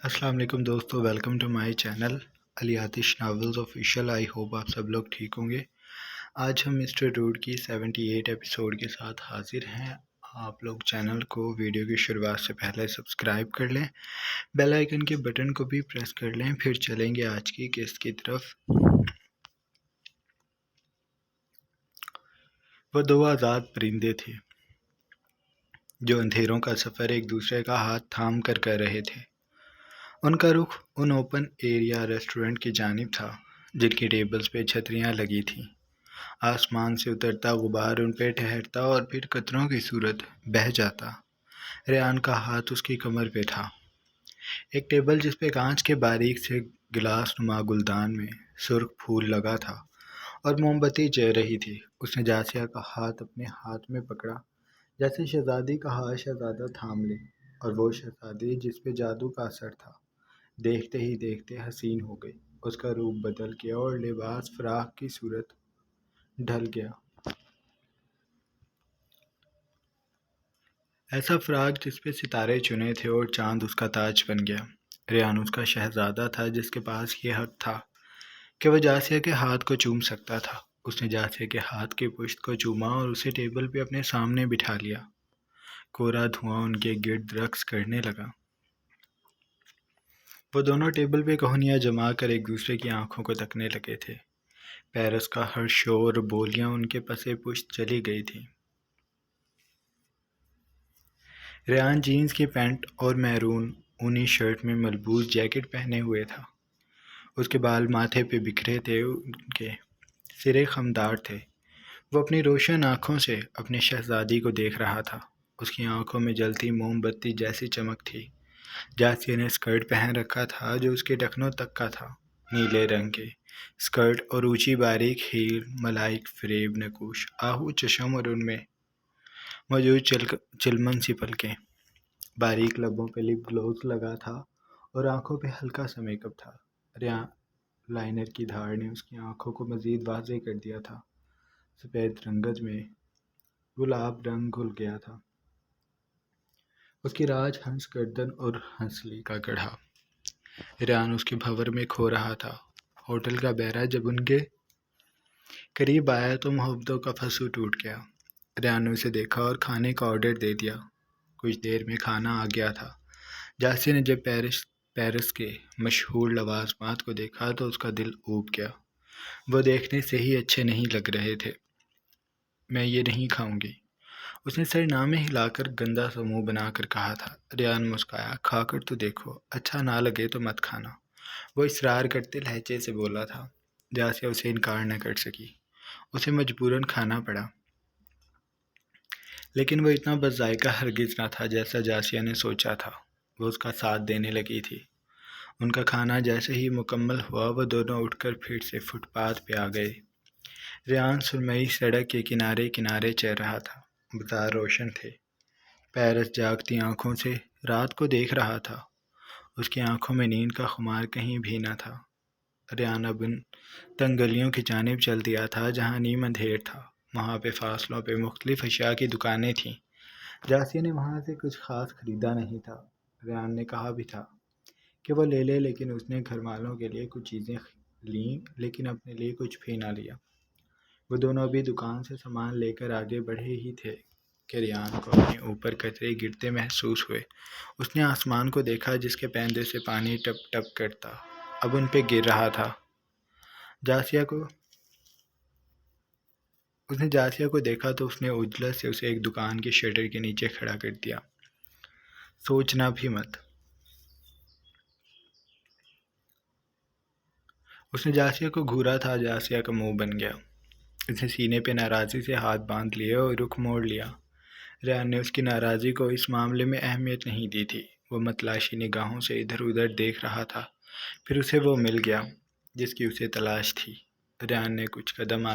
السلام علیکم دوستو، ویلکم ٹو مائی چینل علی آتش ناولز آفیشیل۔ آئی ہوپ آپ سب لوگ ٹھیک ہوں گے۔ آج ہم مسٹر ڈوڈ کی 78 ایپیسوڈ کے ساتھ حاضر ہیں۔ آپ لوگ چینل کو ویڈیو کی شروعات سے پہلے سبسکرائب کر لیں، بیل آئیکن کے بٹن کو بھی پریس کر لیں۔ پھر چلیں گے آج کی قسط کی طرف۔ وہ دو آزاد پرندے تھے جو اندھیروں کا سفر ایک دوسرے کا ہاتھ تھام کر رہے تھے۔ ان کا رخ ان اوپن ایریا ریسٹورنٹ کی جانب تھا جن کی ٹیبلز پہ چھتریاں لگی تھیں۔ آسمان سے اترتا غبار ان پہ ٹھہرتا اور پھر قطروں کی صورت بہہ جاتا۔ ریان کا ہاتھ اس کی کمر پہ تھا، ایک ٹیبل جس پہ کانچ کے باریک سے گلاس نما گلدان میں سرخ پھول لگا تھا اور موم بتی جل رہی تھی۔ اس نے جاسیہ کا ہاتھ اپنے ہاتھ میں پکڑا، جیسے شہزادی کا ہاتھ شہزادہ تھام لے، اور وہ شہزادی جس پہ جادو کا اثر تھا دیکھتے ہی دیکھتے حسین ہو گئی۔ اس کا روپ بدل گیا اور لباس فراق کی صورت ڈھل گیا، ایسا فراق جس پہ ستارے چنے تھے اور چاند اس کا تاج بن گیا۔ ریان اس کا شہزادہ تھا جس کے پاس یہ حق تھا کہ وہ جاسیہ کے ہاتھ کو چوم سکتا تھا۔ اس نے جاسیہ کے ہاتھ کی پشت کو چوما اور اسے ٹیبل پہ اپنے سامنے بٹھا لیا۔ کورا دھواں ان کے گرد رقص کرنے لگا۔ وہ دونوں ٹیبل پہ کہنیاں جما کر ایک دوسرے کی آنکھوں کو تکنے لگے تھے۔ پیرس کا ہر شور اور بولیاں ان کے پسے پشت چلی گئی تھیں۔ ریان جینز کی پینٹ اور میرون اونی شرٹ میں ملبوس جیکٹ پہنے ہوئے تھا۔ اس کے بال ماتھے پہ بکھرے تھے، ان کے سرے خمدار تھے۔ وہ اپنی روشن آنکھوں سے اپنی شہزادی کو دیکھ رہا تھا۔ اس کی آنکھوں میں جلتی موم بتی جیسی چمک تھی۔ جاسیہ نے اسکرٹ پہن رکھا تھا جو اس کے ٹخنوں تک کا تھا، نیلے رنگ کے اسکرٹ اور اونچی باریک ہیل، ملائک فریب نقوش آہو چشم اور ان میں موجود چلمن سی پلکیں۔ باریک لبوں پہ لپ گلوز لگا تھا اور آنکھوں پہ ہلکا سا میک اپ تھا۔ ریان لائنر کی دھاڑ نے اس کی آنکھوں کو مزید واضح کر دیا تھا۔ سفید رنگت میں گلاب رنگ گھل گیا تھا۔ اس کی راج ہنس گردن اور ہنسلی کا گڑھا۔ ریان اس کے بھور میں کھو رہا تھا۔ ہوٹل کا بیرا جب ان کے قریب آیا تو محبتوں کا پھسو ٹوٹ گیا۔ ریان نے اسے دیکھا اور کھانے کا آرڈر دے دیا۔ کچھ دیر میں کھانا آ گیا تھا۔ جاسیہ نے جب پیرس کے مشہور لوازمات کو دیکھا تو اس کا دل اوب گیا۔ وہ دیکھنے سے ہی اچھے نہیں لگ رہے تھے۔ میں یہ نہیں کھاؤں گی، اس نے سر نامے ہلا کر گندا سا منہ بنا کر کہا تھا۔ ریان مسکرایا، کھا کر تو دیکھو، اچھا نہ لگے تو مت کھانا، وہ اصرار کرتے لہجے سے بولا تھا۔ جاسیہ اسے انکار نہ کر سکی، اسے مجبوراً کھانا پڑا، لیکن وہ اتنا بد ذائقہ ہرگز نہ تھا جیسا جاسیہ نے سوچا تھا۔ وہ اس کا ساتھ دینے لگی تھی۔ ان کا کھانا جیسے ہی مکمل ہوا وہ دونوں اٹھ کر پھر سے فٹ پاتھ پہ آ گئے۔ ریان سرمئی سڑک کے کنارے کنارے چل رہا تھا۔ بازار روشن تھے۔ پیرس جاگتی آنکھوں سے رات کو دیکھ رہا تھا۔ اس کی آنکھوں میں نیند کا خمار کہیں بھی نہ تھا۔ ریان اب ان تنگ گلیوں کی جانب چل دیا تھا جہاں نیم اندھیر تھا۔ وہاں پہ فاصلوں پہ مختلف اشیاء کی دکانیں تھیں۔ جاسیہ نے وہاں سے کچھ خاص خریدا نہیں تھا۔ ریان نے کہا بھی تھا کہ وہ لے لے، لیکن اس نے گھر والوں کے لیے کچھ چیزیں لیں لیکن اپنے لیے کچھ بھی نہ لیا۔ وہ دونوں ابھی دکان سے سامان لے کر آگے بڑھے ہی تھے کہ ریان کو اپنے اوپر قطرے گرتے محسوس ہوئے۔ اس نے آسمان کو دیکھا جس کے پیندے سے پانی ٹپ ٹپ کرتا اب ان پہ گر رہا تھا۔ اس نے جاسیہ کو دیکھا تو اس نے عجلت سے اسے ایک دکان کے شٹر کے نیچے کھڑا کر دیا۔ سوچنا بھی مت۔ اس نے جاسیہ کو گھورا تھا۔ جاسیہ کا منہ بن گیا۔ اس نے سینے پہ ناراضی سے ہاتھ باندھ لیے اور رخ موڑ لیا۔ ریان نے اس کی ناراضی کو اس معاملے میں اہمیت نہیں دی تھی۔ وہ متلاشی نگاہوں سے ادھر ادھر دیکھ رہا تھا۔ پھر اسے وہ مل گیا جس کی اسے تلاش تھی۔ ریان نے کچھ قدم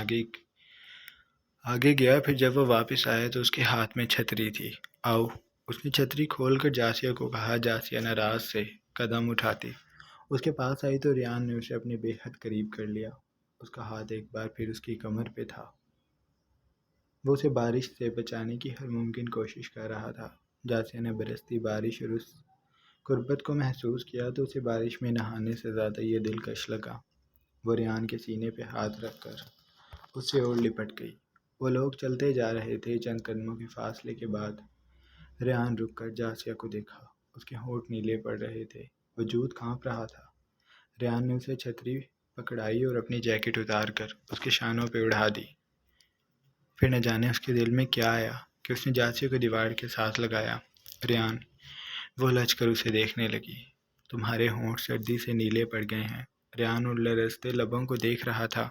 آگے گیا، پھر جب وہ واپس آیا تو اس کے ہاتھ میں چھتری تھی۔ آؤ، اس نے چھتری کھول کر جاسیہ کو کہا۔ جاسیہ ناراض سے قدم اٹھاتی اس کے پاس آئی تو ریان نے اسے اپنے بے حد قریب کر لیا۔ اس کا ہاتھ ایک بار پھر اس کی کمر پہ تھا۔ وہ اسے بارش سے بچانے کی ہر ممکن کوشش کر رہا تھا۔ جاسیہ نے برستی بارش اور اس غربت کو محسوس کیا تو اسے بارش میں نہانے سے زیادہ یہ دلکش لگا۔ وہ ریان کے سینے پہ ہاتھ رکھ کر اس سے اور لپٹ گئی۔ وہ لوگ چلتے جا رہے تھے۔ چند قدموں کے فاصلے کے بعد ریان رک کر جاسیہ کو دیکھا۔ اس کے ہونٹ نیلے پڑ رہے تھے، وجود کانپ رہا تھا۔ ریان نے اسے چھتری پکڑائی اور اپنی جیکٹ اتار کر اس کے شانوں پہ اڑا دی۔ پھر نہ جانے اس کے دل میں کیا آیا کہ اس نے جاسیہ کو دیوار کے ساتھ لگایا۔ ریان، وہ لچ کر اسے دیکھنے لگی۔ تمہارے ہونٹ سردی سے نیلے پڑ گئے ہیں۔ ریان ان لرزتے لبوں کو دیکھ رہا تھا۔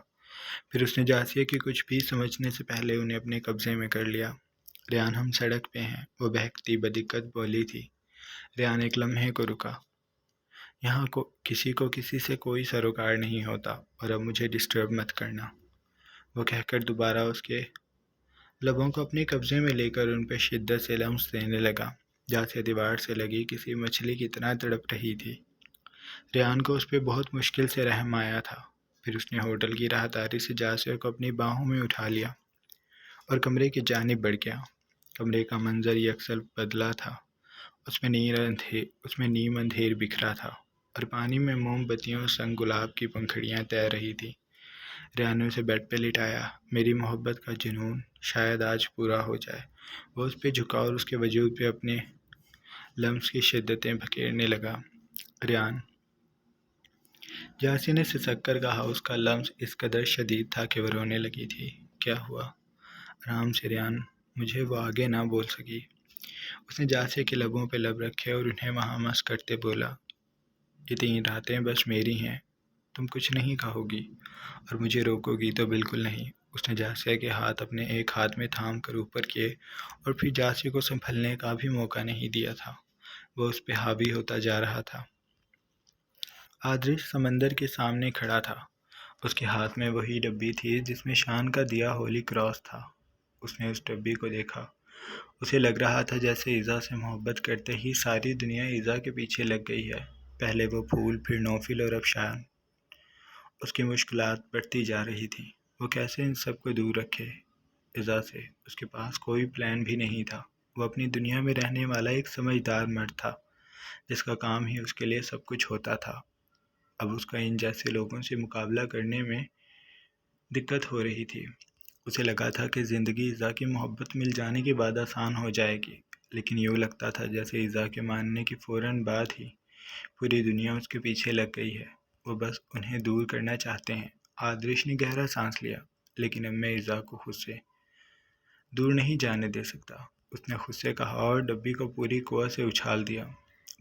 پھر اس نے جاسیہ کی کچھ بھی سمجھنے سے پہلے انہیں اپنے قبضے میں کر لیا۔ ریان، ہم سڑک پہ ہیں، وہ بہکتی بدقت بولی تھی۔ ریان ایک لمحے کو رکا۔ یہاں کسی کو کسی سے کوئی سروکار نہیں ہوتا، اور اب مجھے ڈسٹرب مت کرنا، وہ کہہ کر دوبارہ اس کے لبوں کو اپنے قبضے میں لے کر ان پہ شدت سے لمس دینے لگا۔ جاسیہ دیوار سے لگی کسی مچھلی کی طرح تڑپ رہی تھی۔ ریان کو اس پہ بہت مشکل سے رحم آیا تھا۔ پھر اس نے ہوٹل کی راہداری سے جاسیہ کو اپنی باہوں میں اٹھا لیا اور کمرے کی جانب بڑھ گیا۔ کمرے کا منظر یکسر بدلا تھا۔ اس میں نیم اندھیر بکھرا تھا اور پانی میں موم بتیوں سنگ گلاب کی پنکھڑیاں تیر رہی تھی۔ ریان نے اسے بیڈ پہ لٹایا۔ میری محبت کا جنون شاید آج پورا ہو جائے۔ وہ اس پہ جھکا اور اس کے وجود پہ اپنے لمس کی شدتیں بکھیرنے لگا۔ ریان، جاسیہ نے سسک کر کہا۔ اس کا لمس اس قدر شدید تھا کہ وہ رونے لگی تھی۔ کیا ہوا؟ آرام سے ریان، مجھے وہ آگے نہ بول سکی۔ اس نے جاسیہ کے لبوں پہ لب رکھے اور انہیں وہاں مس کرتے بولا، یہ 3 راتیں بس میری ہیں، تم کچھ نہیں کہو گی اور مجھے روکو گی تو بالکل نہیں۔ اس نے جاسیہ کے ہاتھ اپنے ایک ہاتھ میں تھام کر اوپر کیے اور پھر جاسیہ کو سنبھلنے کا بھی موقع نہیں دیا تھا۔ وہ اس پہ حاوی ہوتا جا رہا تھا۔ آدرش سمندر کے سامنے کھڑا تھا۔ اس کے ہاتھ میں وہی ڈبی تھی جس میں شان کا دیا ہولی کراس تھا۔ اس نے اس ڈبی کو دیکھا۔ اسے لگ رہا تھا جیسے ایزا سے محبت کرتے ہی ساری دنیا ایزا کے پیچھے لگ گئی ہے۔ پہلے وہ پھول، پھر نوفل اور اب شان۔ اس کی مشکلات بڑھتی جا رہی تھیں۔ وہ کیسے ان سب کو دور رکھے ایزا سے؟ اس کے پاس کوئی پلان بھی نہیں تھا۔ وہ اپنی دنیا میں رہنے والا ایک سمجھدار مرد تھا جس کا کام ہی اس کے لیے سب کچھ ہوتا تھا۔ اب اس کا ان جیسے لوگوں سے مقابلہ کرنے میں دقت ہو رہی تھی۔ اسے لگا تھا کہ زندگی ایزا کی محبت مل جانے کے بعد آسان ہو جائے گی، لیکن یوں لگتا تھا جیسے ایزا کے ماننے کے فوراً بعد ہی پوری دنیا اس کے پیچھے لگ گئی ہے۔ وہ بس انہیں دور کرنا چاہتے ہیں۔ آدرش نے گہرا سانس لیا۔ لیکن اب میں ایزا کو خود سے دور نہیں جانے دے سکتا، اس نے خود سے کہا اور ڈبی کو پوری قوت سے اچھال دیا۔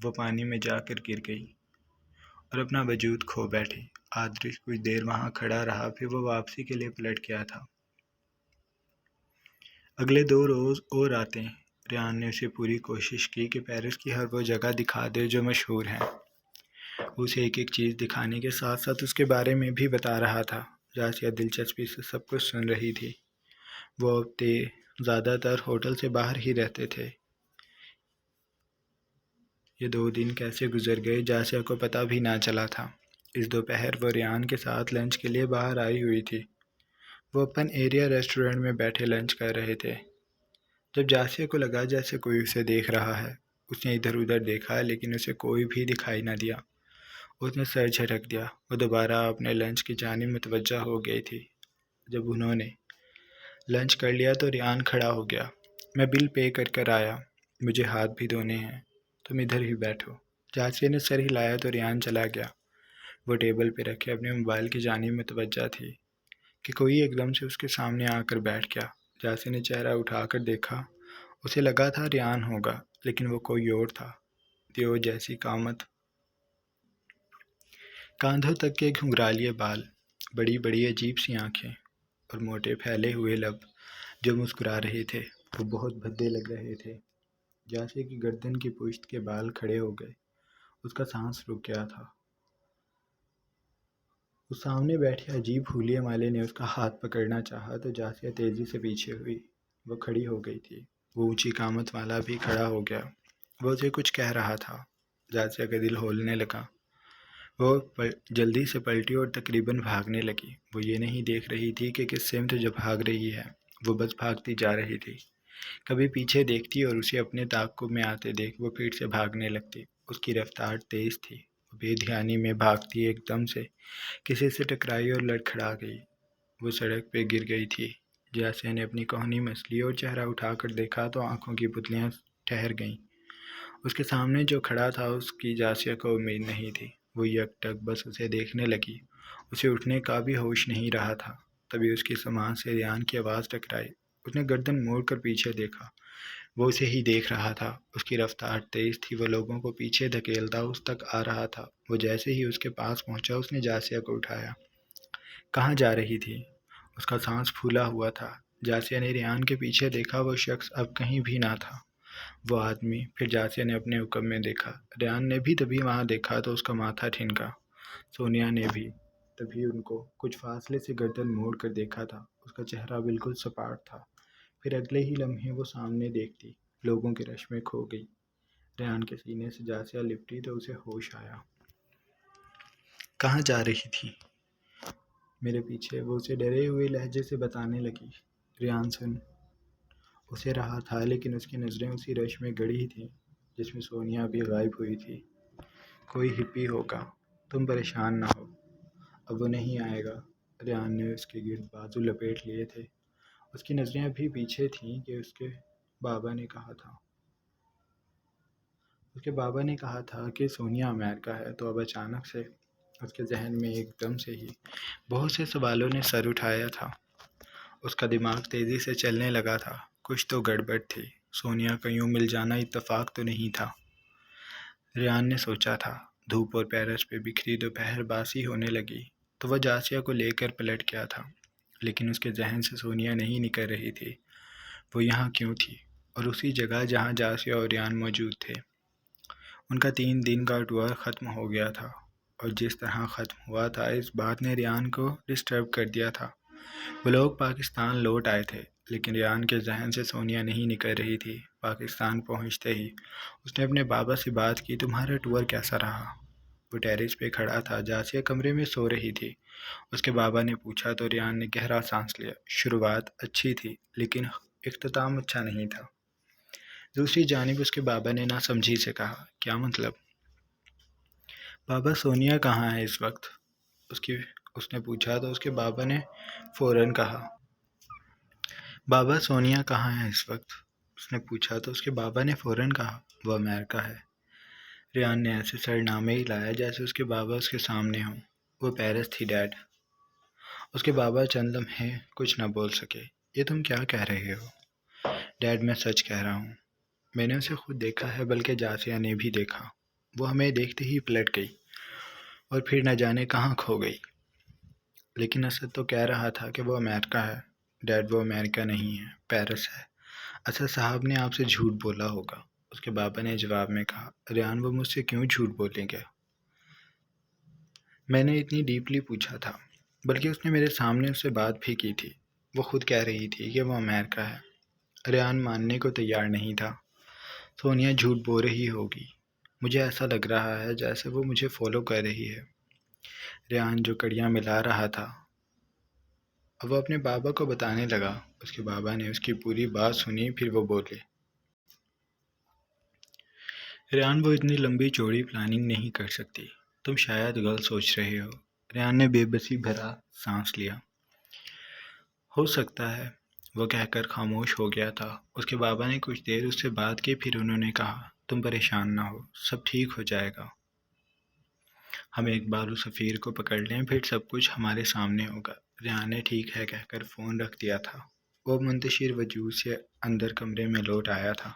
وہ پانی میں جا کر گر گئی اور اپنا وجود کھو بیٹھی۔ آدرش کچھ دیر وہاں کھڑا رہا، پھر وہ واپسی کے لیے پلٹ گیا تھا۔ اگلے 2 روز اور آتے ہیں۔ ریان نے اسے پوری کوشش کی کہ پیرس کی ہر وہ جگہ دکھا دے جو مشہور ہیں۔ اسے ایک ایک چیز دکھانے کے ساتھ ساتھ اس کے بارے میں بھی بتا رہا تھا۔ جاسیہ دلچسپی سے سب کچھ سن رہی تھی۔ وہ زیادہ تر ہوٹل سے باہر ہی رہتے تھے۔ یہ 2 دن کیسے گزر گئے جاسیہ کو پتہ بھی نہ چلا تھا۔ اس دوپہر وہ ریان کے ساتھ لنچ کے لیے باہر آئی ہوئی تھی۔ وہ اوپن ایریا ریسٹورنٹ میں بیٹھے لنچ کر رہے تھے۔ جب جاسیہ کو لگا جیسے کوئی اسے دیکھ رہا ہے، اس نے ادھر ادھر دیکھا لیکن اسے کوئی بھی دکھائی نہ دیا۔ اس نے سر جھٹک دیا۔ وہ دوبارہ اپنے لنچ کی جانب متوجہ ہو گئی تھی۔ جب انہوں نے لنچ کر لیا تو ریان کھڑا ہو گیا۔ میں بل پے کر آیا، مجھے ہاتھ بھی دھونے ہیں، تم ادھر ہی بیٹھو۔ جاسیہ نے سر ہلایا تو ریان چلا گیا۔ وہ ٹیبل پہ رکھے اپنے موبائل کی جانب متوجہ تھی کہ کوئی ایک دم سے اس کے سامنے آ کر بیٹھ گیا۔ جاسیہ نے چہرہ اٹھا کر دیکھا۔ اسے لگا تھا ریان ہوگا، لیکن وہ کوئی اور تھا۔ دیو جیسی قامت، کاندھوں تک کے گھنگھرالے بال، بڑی بڑی عجیب سی آنکھیں اور موٹے پھیلے ہوئے لب جو مسکرا رہے تھے، وہ بہت بھدے لگ رہے تھے۔ جاسیہ کی گردن کی پشت کے بال کھڑے ہو گئے۔ اس کا سانس رک گیا تھا۔ اس سامنے بیٹھے عجیب حلیے والے نے اس کا ہاتھ پکڑنا چاہا تو جاسیہ تیزی سے پیچھے ہوئی۔ وہ کھڑی ہو گئی تھی۔ وہ اونچی قامت والا بھی کھڑا ہو گیا۔ وہ اسے کچھ کہہ رہا تھا۔ جاسیہ کا دل ہولنے لگا۔ وہ جلدی سے پلٹی اور تقریباً بھاگنے لگی۔ وہ یہ نہیں دیکھ رہی تھی کہ کس سمت جو بھاگ رہی ہے، وہ بس بھاگتی جا رہی تھی۔ کبھی پیچھے دیکھتی اور اسے اپنے تعاقب میں آتے دیکھ وہ پھر سے بھاگنے لگتی۔ اس کی رفتار تیز تھی، وہ بے دھیانی میں بھاگتی ایک دم سے کسی سے ٹکرائی اور لڑکھڑا گئی۔ وہ سڑک پہ گر گئی تھی۔ جاسیہ نے اپنی کوہنی مسلی اور چہرہ اٹھا کر دیکھا تو آنکھوں کی پتلیاں ٹھہر گئیں۔ اس کے سامنے جو کھڑا تھا اس کی جاسیہ کو امید نہیں تھی۔ وہ یک ٹک بس اسے دیکھنے لگی، اسے اٹھنے کا بھی ہوش نہیں رہا تھا۔ تبھی اس کی سماعت سے ریان کی آواز ٹکرائی۔ اس نے گردن موڑ کر پیچھے دیکھا، وہ اسے ہی دیکھ رہا تھا۔ اس کی رفتار تیز تھی، وہ لوگوں کو پیچھے دھکیلتا اس تک آ رہا تھا۔ وہ جیسے ہی اس کے پاس پہنچا اس نے جاسیہ کو اٹھایا۔ کہاں جا رہی تھی؟ اس کا سانس پھولا ہوا تھا۔ جاسیہ نے ریان کے پیچھے دیکھا، وہ شخص اب کہیں بھی نہ تھا۔ وہ آدمی، پھر جاسیہ نے اپنے حکم میں دیکھا۔ ریان نے بھی تبھی وہاں دیکھا تو اس کا ماتھا ٹھنکا۔ سونیا نے بھی تبھی ان کو کچھ فاصلے سے گردن موڑ کر دیکھا تھا۔ اس کا چہرہ بالکل سپاٹ تھا۔ پھر اگلے ہی لمحے وہ سامنے دیکھتی لوگوں کے رش میں کھو گئی۔ ریان کے سینے سے جاسیہ لپٹی تو اسے ہوش آیا۔ کہاں جا رہی تھی؟ میرے پیچھے، وہ اسے ڈرے ہوئے لہجے سے بتانے لگی۔ ریان سن اسے رہا تھا لیکن اس کی نظریں اسی رش میں گڑی تھیں جس میں سونیا ابھی غائب ہوئی تھی۔ کوئی ہپی ہوگا، تم پریشان نہ ہو، اب وہ نہیں آئے گا۔ ریان نے اس کے گرد بازو لپیٹ لیے تھے۔ اس کی نظریں ابھی پیچھے تھیں کہ اس کے بابا نے کہا تھا کہ سونیا امریکہ ہے، تو اب اچانک سے اس کے ذہن میں ایک دم سے ہی بہت سے سوالوں نے سر اٹھایا تھا۔ اس کا دماغ تیزی سے چلنے لگا تھا۔ کچھ تو گڑبڑ تھی۔ سونیا کا یوں مل جانا اتفاق تو نہیں تھا، ریان نے سوچا تھا۔ دھوپ اور پیرس پہ بکھری دوپہر باسی ہونے لگی تو وہ جاسیہ کو لے کر پلٹ گیا تھا، لیکن اس کے ذہن سے سونیا نہیں نکل رہی تھی۔ وہ یہاں کیوں تھی اور اسی جگہ جہاں جاسیہ اور ریان موجود تھے؟ ان کا 3 دن کا ٹور ختم ہو گیا تھا اور جس طرح ختم ہوا تھا اس بات نے ریان کو ڈسٹرب کر دیا تھا۔ وہ لوگ پاکستان لوٹ آئے تھے لیکن ریان کے ذہن سے سونیا نہیں نکل رہی تھی۔ پاکستان پہنچتے ہی اس نے اپنے بابا سے بات کی، تمہارا ٹور کیسا رہا؟ وہ ٹیرس پہ کھڑا تھا، جاسیہ کمرے میں سو رہی تھی۔ اس کے بابا نے پوچھا تو ریان نے گہرا سانس لیا۔ شروعات اچھی تھی لیکن اختتام اچھا نہیں تھا۔ دوسری جانب اس کے بابا نے ناسمجھی سے کہا، کیا مطلب؟ بابا سونیا کہاں ہے اس وقت؟ اس نے پوچھا تو اس کے بابا نے فوراً کہا، بابا سونیا کہاں ہے اس وقت؟ اس نے پوچھا تو اس کے بابا نے فوراً کہا، وہ امریکہ ہے۔ ریان نے ایسے سرنامے ہی لایا جیسے اس کے بابا اس کے سامنے ہوں۔ وہ پیرس تھی ڈیڈ۔ اس کے بابا چند لمحے کچھ نہ بول سکے۔ یہ تم کیا کہہ رہے ہو؟ ڈیڈ میں سچ کہہ رہا ہوں، میں نے اسے خود دیکھا ہے، بلکہ جاسیہ نے بھی دیکھا۔ وہ ہمیں دیکھتے ہی پلٹ گئی اور پھر نہ جانے کہاں کھو گئی۔ لیکن اسد تو کہہ رہا تھا کہ وہ امریکہ ہے۔ ڈیڈ، وہ امریکہ نہیں ہے، پیرس ہے۔ اسد صاحب نے آپ سے جھوٹ بولا ہوگا، اس کے بابا نے جواب میں کہا۔ ریان، وہ مجھ سے کیوں جھوٹ بولیں گے؟ میں نے اتنی ڈیپلی پوچھا تھا، بلکہ اس نے میرے سامنے اس سے بات بھی کی تھی۔ وہ خود کہہ رہی تھی کہ وہ امریکہ ہے۔ ریان ماننے کو تیار نہیں تھا۔ سونیا جھوٹ بول رہی ہوگی، مجھے ایسا لگ رہا ہے جیسے وہ مجھے فالو کر رہی ہے۔ ریان جو کڑیاں ملا رہا تھا اب وہ اپنے بابا کو بتانے لگا۔ اس کے بابا نے اس کی پوری بات سنی، پھر وہ بولے، ریان، وہ اتنی لمبی چوڑی پلاننگ نہیں کر سکتی، تم شاید غلط سوچ رہے ہو۔ ریان نے بے بسی بھرا سانس لیا۔ ہو سکتا ہے، وہ کہہ کر خاموش ہو گیا تھا۔ اس کے بابا نے کچھ دیر اس سے بات کی، پھر انہوں نے کہا، تم پریشان نہ ہو، سب ٹھیک ہو جائے گا۔ ہم ایک بار اس سفیر کو پکڑ لیں، پھر سب کچھ ہمارے سامنے ہوگا۔ ریان نے ٹھیک ہے کہہ کر فون رکھ دیا تھا۔ وہ منتشر وجود سے اندر کمرے میں لوٹ آیا تھا۔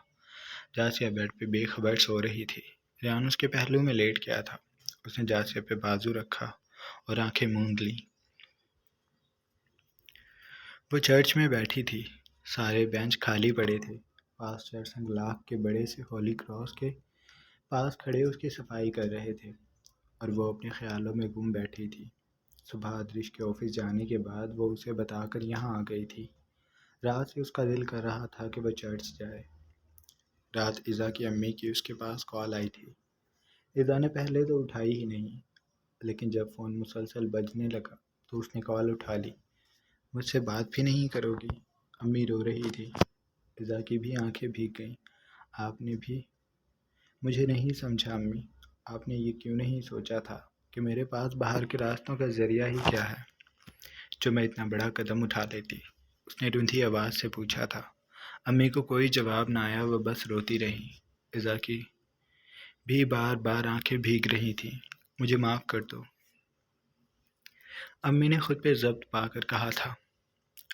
جاسیہ بیڈ پہ بے خبر سو رہی تھی۔ ریان اس کے پہلو میں لیٹ گیا تھا۔ اس نے جاسیہ پہ بازو رکھا اور آنکھیں موند لیں۔ وہ چرچ میں بیٹھی تھی، سارے بینچ خالی پڑے تھے۔ پاسٹر سنگ لاکھ کے بڑے سے ہولی کراس کے پاس کھڑے اس کی صفائی کر رہے تھے اور وہ اپنے خیالوں میں گم بیٹھی تھی۔ صبح ادریش کے آفس جانے کے بعد وہ اسے بتا کر یہاں آ گئی تھی۔ رات سے اس کا دل کر رہا تھا کہ وہ چرچ جائے۔ رات ایزا کی امی کی اس کے پاس کال آئی تھی۔ ایزا نے پہلے تو اٹھائی ہی نہیں، لیکن جب فون مسلسل بجنے لگا تو اس نے کال اٹھا لی۔ مجھ سے بات بھی نہیں کرو گی؟ امی رو رہی تھی۔ ایزا کی بھی آنکھیں بھیگ گئیں۔ آپ نے بھی مجھے نہیں سمجھا امی، آپ نے یہ کیوں نہیں سوچا تھا کہ میرے پاس باہر کے راستوں کا ذریعہ ہی کیا ہے جو میں اتنا بڑا قدم اٹھا لیتی؟ اس نے رندھی آواز سے پوچھا تھا۔ امی کو کوئی جواب نہ آیا، وہ بس روتی رہی۔ اذا کی بھی بار بار آنکھیں بھیگ رہی تھیں۔ مجھے معاف کر دو، امی نے خود پہ ضبط پا کر کہا تھا۔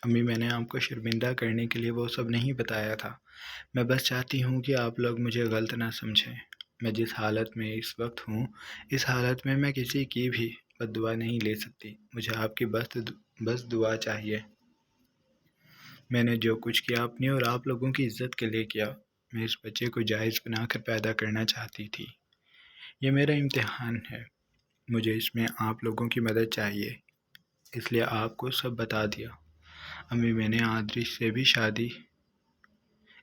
امی، میں نے آپ کو شرمندہ کرنے کے لیے وہ سب نہیں بتایا تھا۔ میں بس چاہتی ہوں کہ آپ لوگ مجھے غلط نہ سمجھیں۔ میں جس حالت میں اس وقت ہوں، اس حالت میں میں کسی کی بھی بد دعا نہیں لے سکتی۔ مجھے آپ کی بس دعا چاہیے۔ میں نے جو کچھ کیا اپنی اور آپ لوگوں کی عزت کے لیے کیا۔ میں اس بچے کو جائز بنا کر پیدا کرنا چاہتی تھی۔ یہ میرا امتحان ہے۔ مجھے اس میں آپ لوگوں کی مدد چاہیے، اس لیے آپ کو سب بتا دیا۔ امی، میں نے آدرش سے بھی شادی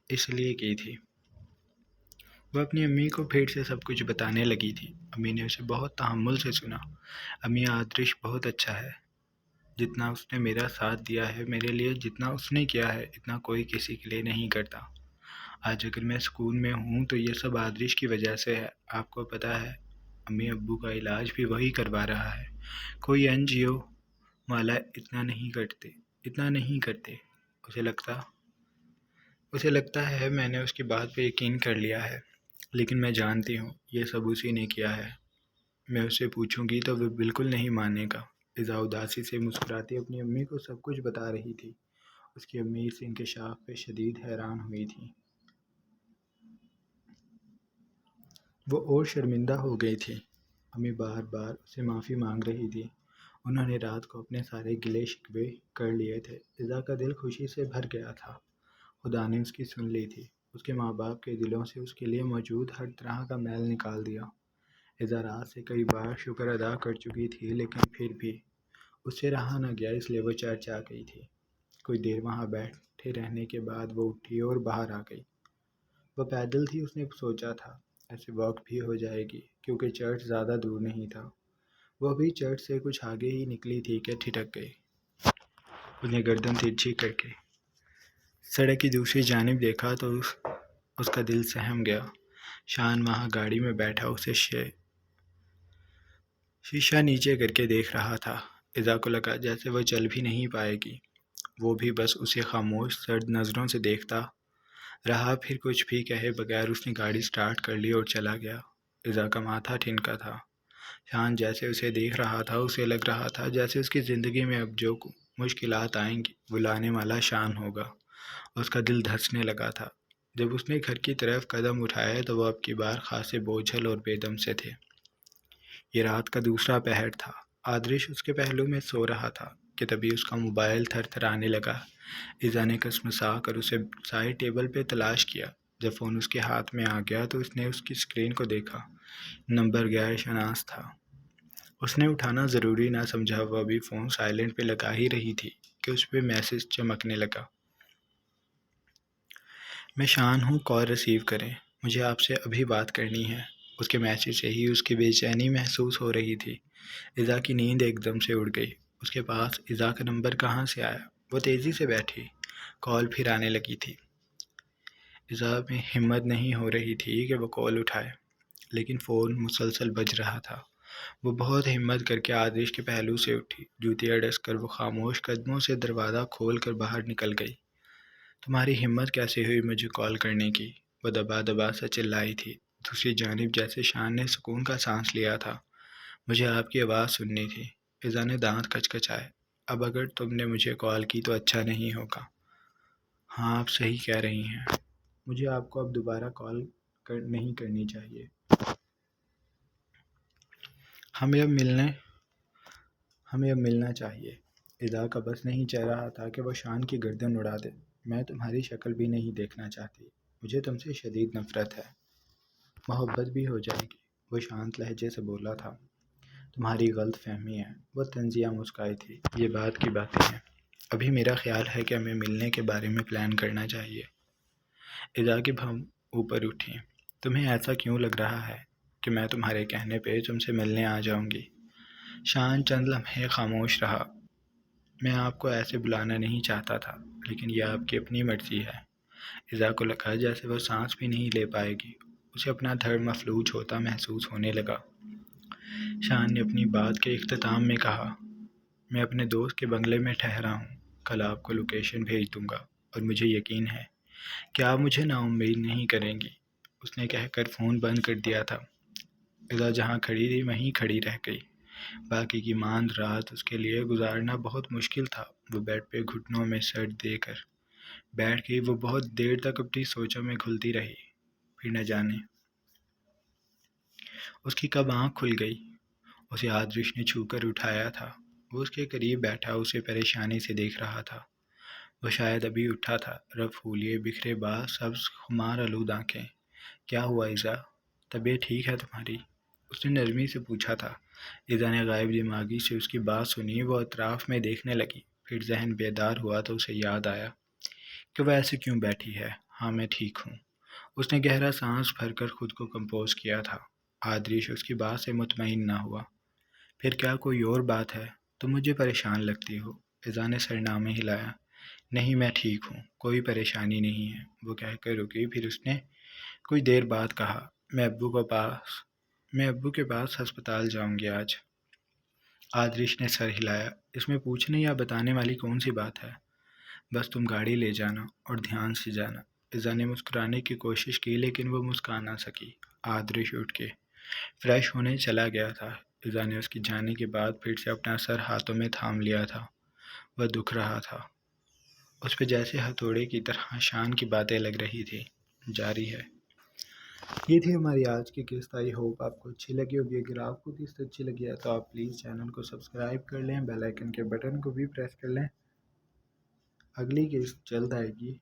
اس لیے کی تھی۔ وہ اپنی امی کو پھر سے سب کچھ بتانے لگی تھی۔ امی نے اسے بہت تحمل سے سنا۔ امی، آدرش بہت اچھا ہے۔ جتنا اس نے میرا ساتھ دیا ہے میرے لیے، جتنا اس نے کیا ہے، اتنا کوئی کسی کے لیے نہیں کرتا۔ آج اگر میں سکون میں ہوں تو یہ سب آدرش کی وجہ سے ہے۔ آپ کو پتہ ہے، امی ابو کا علاج بھی وہی کروا رہا ہے۔ کوئی NGO والا اتنا نہیں کرتے۔ اسے لگتا ہے میں نے اس کی بات پہ یقین کر لیا ہے، لیکن میں جانتی ہوں یہ سب اسی نے کیا ہے۔ میں اسے پوچھوں گی تو وہ بالکل نہیں مانے گا۔ اذا اداسی سے مسکراتی اپنی امی کو سب کچھ بتا رہی تھی۔ اس کی امی اس انکشاف پہ شدید حیران ہوئی تھی۔ وہ اور شرمندہ ہو گئی تھی۔ امی بار بار اسے معافی مانگ رہی تھی۔ انہوں نے رات کو اپنے سارے گلے شکوے کر لیے تھے۔ اذا کا دل خوشی سے بھر گیا تھا۔ خدا نے اس کی سن لی تھی۔ اس کے ماں باپ کے دلوں سے اس کے لیے موجود ہر طرح کا میل نکال دیا۔ اذا رات سے کئی بار شکر ادا کر چکی تھی، لیکن پھر بھی اس سے رہا نہ گیا، اس لیے وہ چرچا گئی تھی۔ کوئی دیر وہاں بیٹھے رہنے کے بعد وہ اٹھی اور باہر آ گئی۔ وہ پیدل تھی۔ اس نے سوچا تھا ایسے واک بھی ہو جائے گی، کیونکہ چرچ زیادہ دور نہیں تھا۔ وہ بھی چرچ سے کچھ آگے ہی نکلی تھی کہ ٹھٹک گئی۔ اس نے گردن ترچھی کر کے سڑک کی دوسری جانب دیکھا تو اس کا دل سہم گیا۔ شان وہاں گاڑی میں بیٹھا اسے شیشہ نیچے کر کے دیکھ رہا تھا۔ اذا کو لگا جیسے وہ چل بھی نہیں پائے گی۔ وہ بھی بس اسے خاموش سرد نظروں سے دیکھتا رہا، پھر کچھ بھی کہے بغیر اس نے گاڑی سٹارٹ کر لی اور چلا گیا۔ اذا کا ماتھا ٹھنکا تھا۔ شان جیسے اسے دیکھ رہا تھا، اسے لگ رہا تھا جیسے اس کی زندگی میں اب جو مشکلات آئیں گی وہ لانے والا شان ہوگا۔ اس کا دل دھڑکنے لگا تھا۔ جب اس نے گھر کی طرف قدم اٹھایا تو وہ اب کی بار خاصے بوجھل اور بے دم سے تھے۔ یہ رات کا دوسرا پہر تھا۔ آدرش اس کے پہلو میں سو رہا تھا کہ تبھی اس کا موبائل تھر تھرانے لگا۔ اذا نے کسمسا کر اسے سائڈ ٹیبل پہ تلاش کیا۔ جب فون اس کے ہاتھ میں آ گیا تو اس نے اس کی اسکرین کو دیکھا۔ نمبر غیر شناس تھا۔ اس نے اٹھانا ضروری نہ سمجھا۔ وہ ابھی فون سائلنٹ پہ لگا ہی رہی تھی کہ اس پہ میسج چمکنے لگا۔ میں شان ہوں، کال ریسیو کریں، مجھے آپ سے ابھی بات کرنی ہے۔ اس کے میسج سے ہی اس کی بے چینی محسوس ہو رہی تھی۔ اذا کی نیند ایک دم سے اڑ گئی۔ اس کے پاس اذا کا نمبر کہاں سے آیا؟ وہ تیزی سے بیٹھی۔ کال پھر آنے لگی تھی۔ اذا میں ہمت نہیں ہو رہی تھی کہ وہ کال اٹھائے، لیکن فون مسلسل بج رہا تھا۔ وہ بہت ہمت کر کے آدرش کے پہلو سے اٹھی۔ جوتیاں ڈس کر وہ خاموش قدموں سے دروازہ کھول کر باہر نکل گئی۔ تمہاری ہمت کیسے ہوئی مجھے کال کرنے کی؟ وہ دبا دبا سا چلائی تھی۔ دوسری جانب جیسے شان نے سکون کا سانس لیا تھا۔ مجھے آپ کی آواز سننی تھی۔ اذا نے دانت کچکچائے۔ اب اگر تم نے مجھے کال کی تو اچھا نہیں ہوگا۔ ہاں، آپ صحیح کہہ رہی ہیں۔ مجھے آپ کو اب دوبارہ کال نہیں کرنی چاہیے۔ ہمیں اب ملنا چاہیے۔ اذا کا بس نہیں چل رہا تھا کہ وہ شان کی گردن اڑا دے۔ میں تمہاری شکل بھی نہیں دیکھنا چاہتی۔ مجھے تم سے شدید نفرت ہے۔ محبت بھی ہو جائے گی، وہ شانت لہجے سے بولا تھا۔ تمہاری غلط فہمی ہے۔ وہ طنزیہ مسکرائی تھی۔ یہ بات کی باتیں ہیں۔ ابھی میرا خیال ہے کہ ہمیں ملنے کے بارے میں پلان کرنا چاہیے۔ اذا کی بھم اوپر اٹھی۔ تمہیں ایسا کیوں لگ رہا ہے کہ میں تمہارے کہنے پہ تم سے ملنے آ جاؤں گی؟ شان چند لمحے خاموش رہا۔ میں آپ کو ایسے بلانا نہیں چاہتا تھا، لیکن یہ آپ کی اپنی مرضی ہے۔ اذا کو لگا جیسے وہ سانس بھی نہیں لے پائے گی۔ اسے اپنا دھڑ مفلوج ہوتا محسوس ہونے لگا۔ شان نے اپنی بات کے اختتام میں کہا، میں اپنے دوست کے بنگلے میں ٹھہرا ہوں، کل آپ کو لوکیشن بھیج دوں گا، اور مجھے یقین ہے کہ آپ مجھے نا امید نہیں کریں گی۔ اس نے کہہ کر فون بند کر دیا تھا۔ اذا جہاں کھڑی تھی وہیں کھڑی رہ گئی۔ باقی کی ماند رات اس کے لیے گزارنا بہت مشکل تھا۔ وہ بیڈ پہ گھٹنوں میں سر دے کر بیٹھ گئی۔ وہ بہت دیر تک اپنی سوچوں میں گھلتی رہی، پھر نہ جانے اس کی کب آنکھ کھل گئی۔ اسے آدرش نے چھو کر اٹھایا تھا۔ وہ اس کے قریب بیٹھا اسے پریشانی سے دیکھ رہا تھا۔ وہ شاید ابھی اٹھا تھا۔ رف پھولیے بکھرے بال، سبز خمار آلود آنکھیں۔ کیا ہوا ایزا؟ طبیعت ٹھیک ہے تمہاری؟ اس نے نرمی سے پوچھا تھا۔ ایزا نے غائب دماغی سے اس کی بات سنی۔ وہ اطراف میں دیکھنے لگی، پھر ذہن بیدار ہوا تو اسے یاد آیا کہ وہ ایسے کیوں بیٹھی ہے۔ ہاں میں ٹھیک ہوں۔ اس نے گہرا سانس بھر کر خود کو کمپوز کیا تھا۔ آدریش اس کی بات سے مطمئن نہ ہوا۔ پھر کیا کوئی اور بات ہے؟ تم مجھے پریشان لگتی ہو۔ ایزا نے سرنامے ہلایا۔ نہیں میں ٹھیک ہوں، کوئی پریشانی نہیں ہے، وہ کہہ کر رکی۔ پھر اس نے کچھ دیر بعد کہا، میں ابو کے پاس ہسپتال جاؤں گی آج۔ آدریش نے سر ہلایا۔ اس میں پوچھنے یا بتانے والی کون سی بات ہے؟ بس تم گاڑی لے جانا اور دھیان سے جانا۔ ایزا نے مسکرانے کی کوشش کی لیکن وہ مسکرا نہ سکی۔ آدریش اٹھ کے فریش ہونے چلا گیا تھا۔ ایزا نے اس کے جانے کے بعد پھر سے اپنا سر ہاتھوں میں تھام لیا تھا۔ وہ دکھ رہا تھا۔ اس پہ جیسے ہتھوڑے کی طرح شان کی باتیں لگ رہی تھی۔ جاری ہے۔ یہ تھی ہماری آج کی قسط۔ آئی ہوپ آپ کو اچھی لگی ہوگی۔ اگر آپ کو قسط اچھی لگی ہے تو آپ پلیز چینل کو سبسکرائب کر لیں، بیل آئیکن کے بٹن کو بھی پریس کر لیں۔ اگلی قسط جلد آئے گی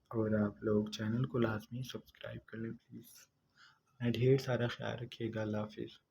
اور آپ لوگ چینل کو لازمی سبسکرائب کر لیں پلیز۔ اپنا ڈھیر سارا خیال رکھیے گا۔ اللہ حافظ۔